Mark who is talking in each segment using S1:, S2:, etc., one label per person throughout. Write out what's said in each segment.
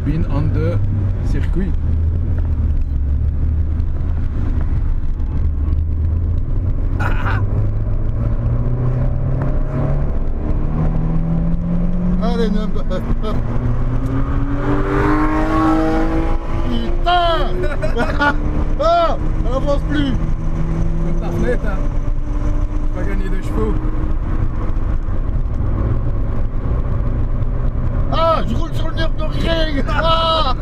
S1: Ich bin an der Circuit.
S2: Allez, ne... Putain. Oh, elle avance plus.
S1: Comme ta fenêtre, hein. Tu vas gagner 2 chevaux.
S2: Ah, je roule sur le Nürburgring. Ah.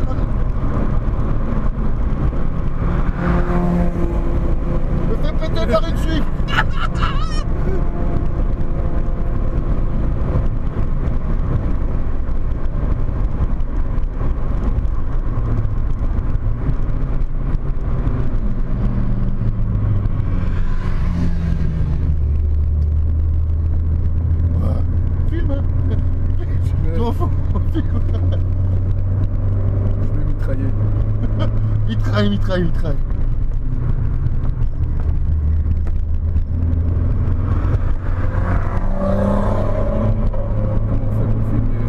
S2: Je me fais péter par une Swift. Filme. Je m'en fous. Filme.
S1: Je vais mitrailler.
S2: Mitraille.
S1: Comment on fait pour filmer?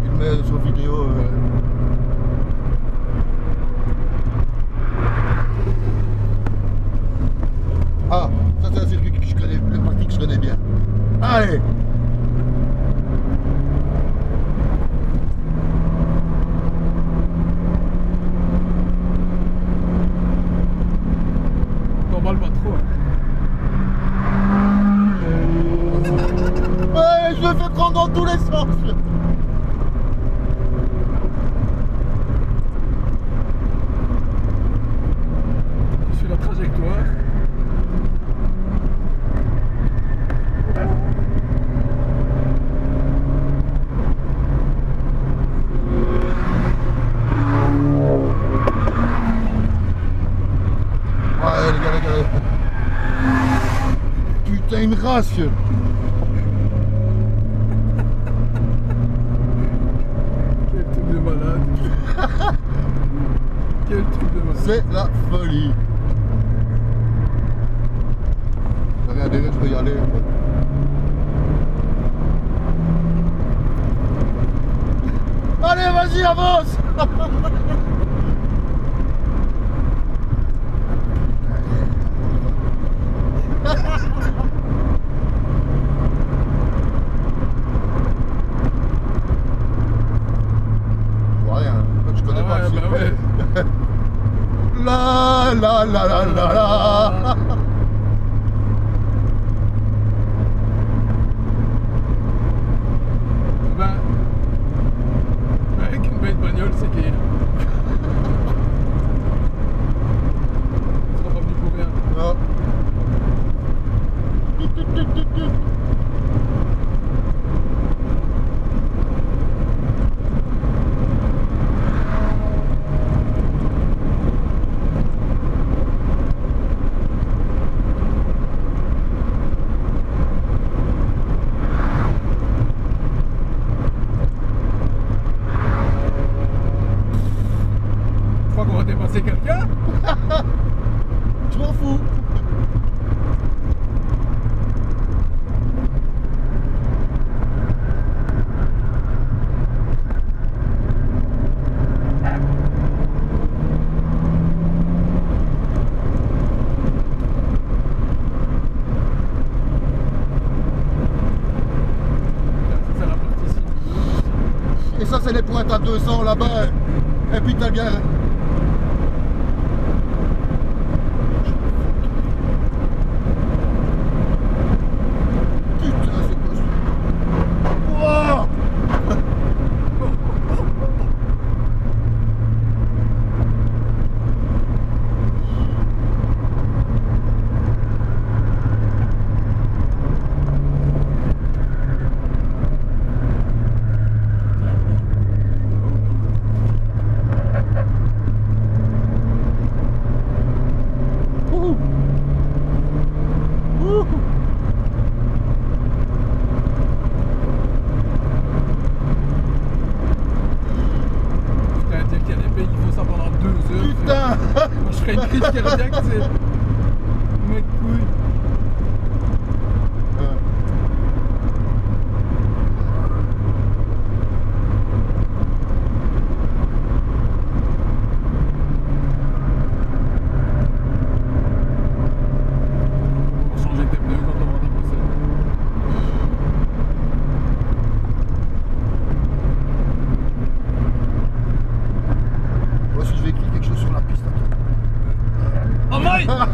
S2: Il met sur vidéo. Ah, ça c'est un circuit que je connais, le parti que je connais bien. Allez.
S1: T'emballes pas trop. Hein.
S2: Ouais, je me fais prendre dans tous les sens.
S1: Je suis la trajectoire.
S2: Ouais, les gars. Putain, une race.
S1: Quel truc de malade. Quel truc de malade.
S2: C'est la folie. Regardez, je peux y aller. Allez, vas-y, avance. Rien, je connais pas le
S1: Ah ouais, bah ouais.
S2: La.
S1: Ben, avec une belle bagnole, c'est qu'il sera pas venu pour rien.
S2: Non.
S1: Je crois qu'on va dépasser quelqu'un.
S2: Je m'en fous.
S1: C'est ça la partie ici.
S2: Et ça, c'est les pointes à 200 là-bas. Et puis t'as le gars. Putain, c'est quoi ça? Wow. Ouh. Ouh.
S1: Putain, dire qu'il y a des pays qui font ça pendant 2 heures.
S2: Putain.
S1: Moi je ferais une crise cardiaque, c'est. Mec couille.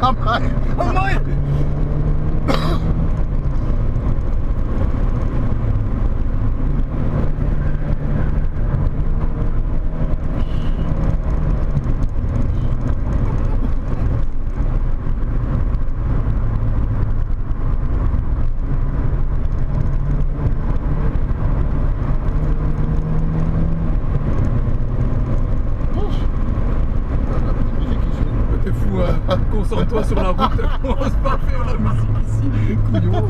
S1: Oh my! T'es fou, hein? Concentre-toi sur la route, commence pas à faire la musique ici, couillon.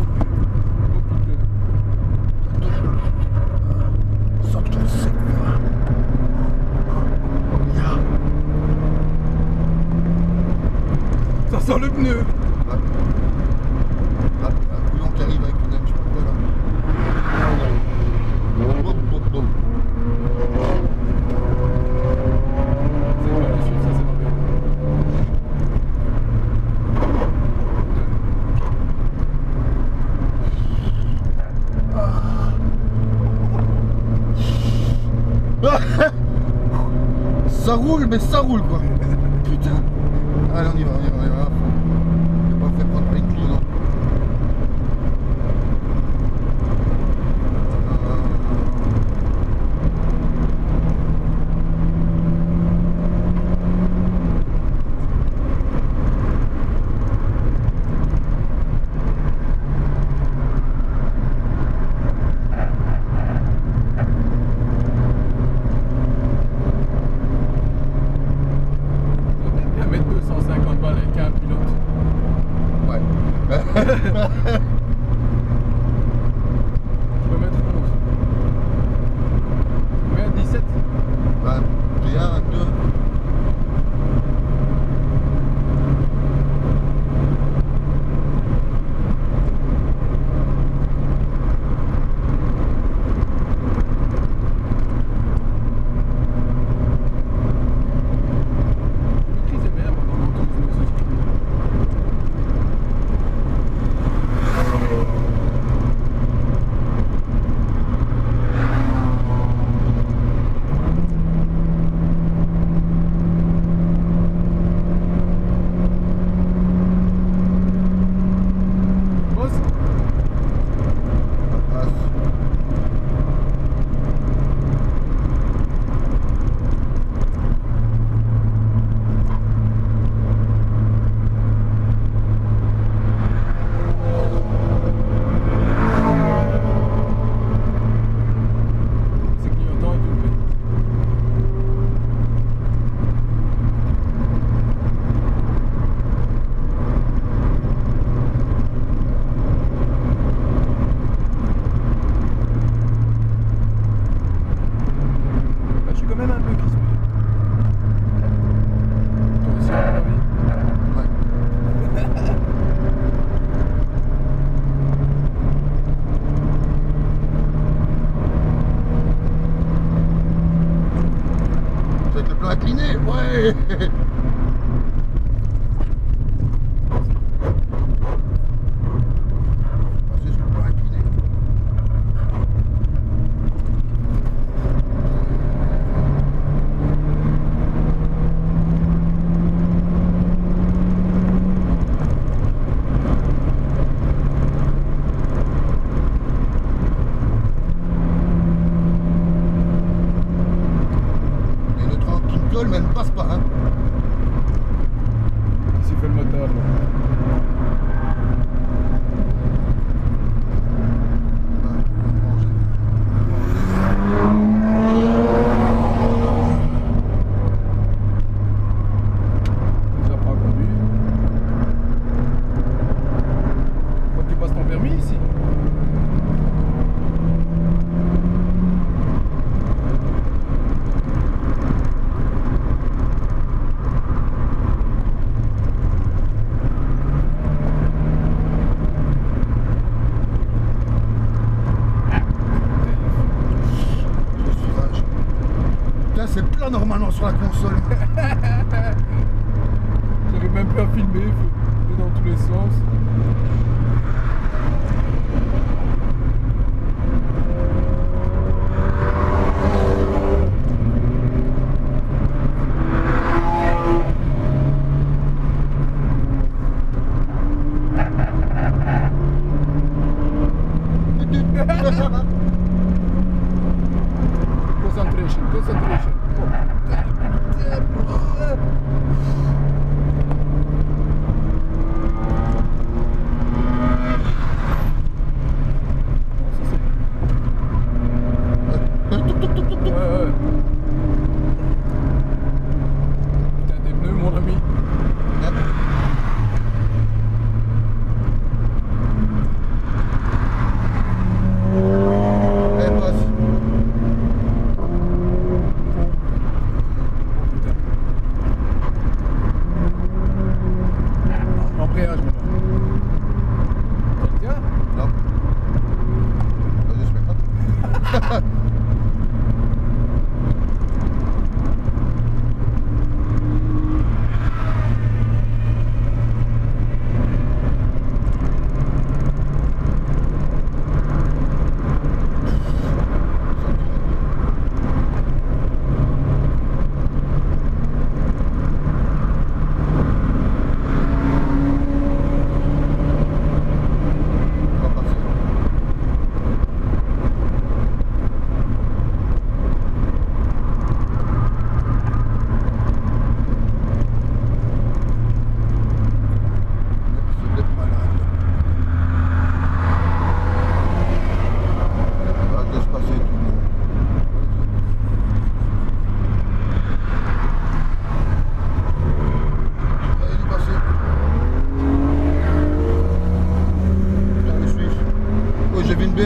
S1: Ça sent le pneu.
S2: Un couillon qui arrive avec une je sais pas quoi là. Boum, boum, boum.
S1: C'est pas la suite, ça c'est pas bien.
S2: Ça roule, mais ça roule quoi. Putain. Allez, on y va, on y va, on y va. Je vais pas faire prendre une clé, non.
S1: Bien mettre 250 balles avec un pilote.
S2: Ouais.
S1: Je peux mettre 11. Combien? 17?
S2: 21, 2.
S1: Maîtrisez bien, moi, dans l'entreprise aussi. Boss, c'est clignotant et tout. Bah, je suis quand même un peu crispé. Toi aussi, à mon avis.
S2: Ouais. C'est avec le plan incliné, ouais. C'est sur le plan incliné. Et le train qui me colle, mais elle ne passe pas, hein.
S1: Ici fait le moteur. Là. Ça prend à conduire. Faut que tu passes ton permis ici.
S2: Là, c'est plat normalement sur la console.
S1: J'arrive même plus à filmer, il faut dans tous les sens. Ouais. Putain, tes pneus, mon ami.
S2: Elle passe.
S1: L'embrayage maintenant. Tiens.
S2: Non. Vas-y, je mets.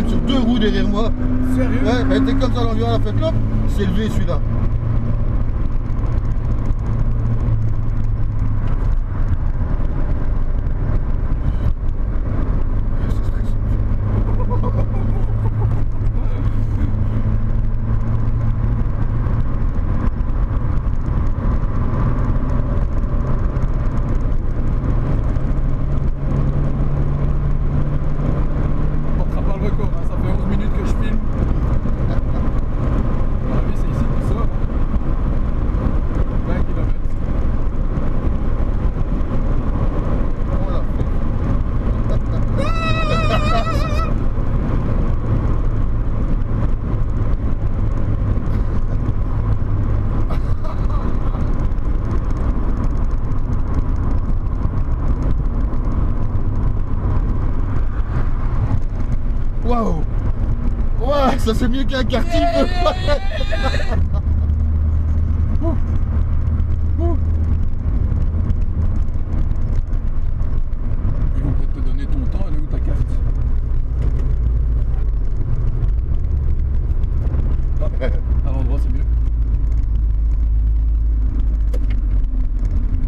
S2: Sur 2 roues derrière moi.
S1: Sérieux?
S2: Ouais, elle était comme ça, l'environ, elle a fait clop, il s'est levé celui-là. C'est stressant.
S1: Ça fait 11 minutes que je filme. À mon avis, c'est ici qu'il sort. 20 km.
S2: Voilà. Waouh! Ouais, ça c'est mieux qu'un quartier.
S1: Ils vont peut-être te donner ton temps, elle est où ta carte? À l'endroit c'est mieux.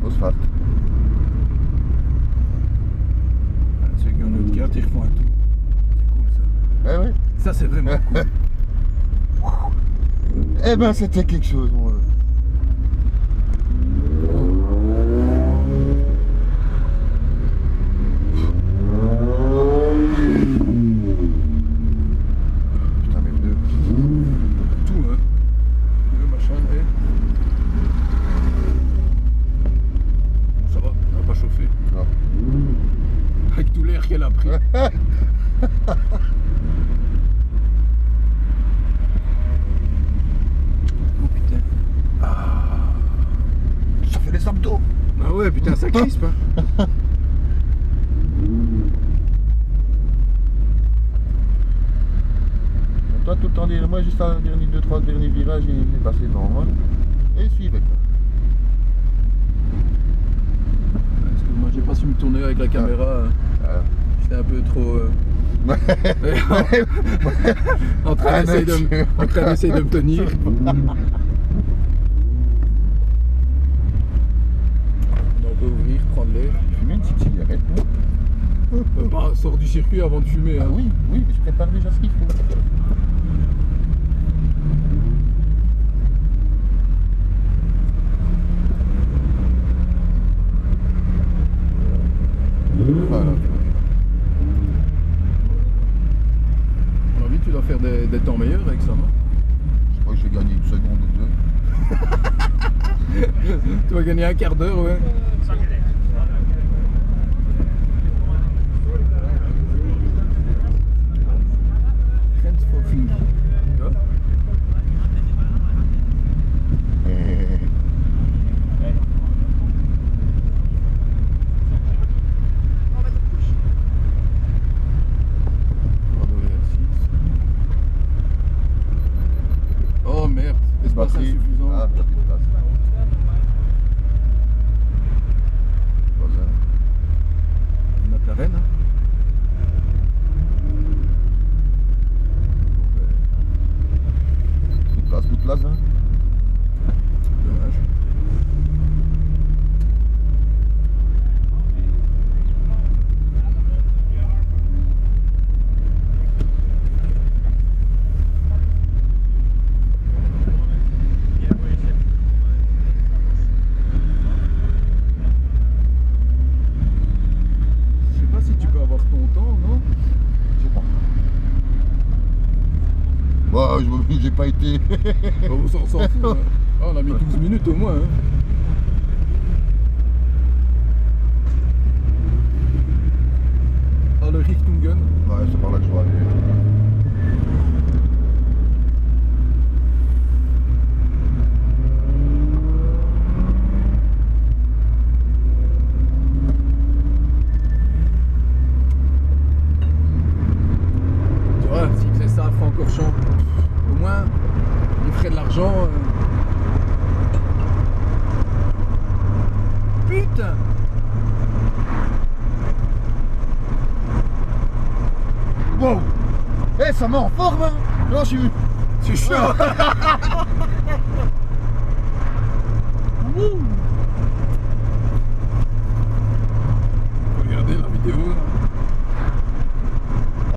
S2: Asphalte.
S1: Ceux qui ont notre carte, ils refont un tour. C'est cool ça.
S2: Ouais, ouais.
S1: Ça c'est vraiment cool.
S2: Eh ben c'était quelque chose, moi. Putain, mes pneus.
S1: Tout hein. Le machin, et... Ça va, ça va pas chauffer.
S2: Non.
S1: Avec tout l'air qu'elle a pris. Oh putain.
S2: Ça fait les abdos.
S1: Ah ouais, putain, ça crispe hein.
S2: Toi tout le temps derrière moi, juste à dernier 2-3 derniers virages, il est passé devant moi. Et il suivait.
S1: Excuse-moi, j'ai pas su me tourner avec la caméra.
S2: Ah.
S1: J'étais un peu trop... en train d'essayer de me tenir. On peut ouvrir, prendre l'air.
S2: Fumer une petite cigarette, non?
S1: Bah, sors du circuit avant de fumer.
S2: Ah
S1: Hein.
S2: oui, oui, mais je prépare déjà ce qu'il faut. Voilà.
S1: À mon avis, tu dois faire des temps meilleurs avec ça, non?
S2: Je crois que je vais gagner une seconde ou deux.
S1: Tu vas gagner un quart d'heure, ouais. Oh merde. Espace
S2: Batterie.
S1: insuffisant.
S2: Ah, t'as plus de place. Voilà.
S1: McLaren. Hein.
S2: Plus de place, hein.
S1: Dommage. Je sais pas si tu peux avoir ton temps, non?
S2: Je sais pas. Bon, j'ai pas été.
S1: On s'en fout. Hein. Ah, on a mis 12 minutes au moins. Hein. Ah, le Richtungen.
S2: Ouais, c'est par là que je vais aller.
S1: Tu vois, s'il faisait ça à Francorchamps, au moins, il ferait de l'argent. Putain!
S2: Wow! Eh, ça met en forme, hein. Non, je suis...
S1: C'est chiant!
S2: Wouh!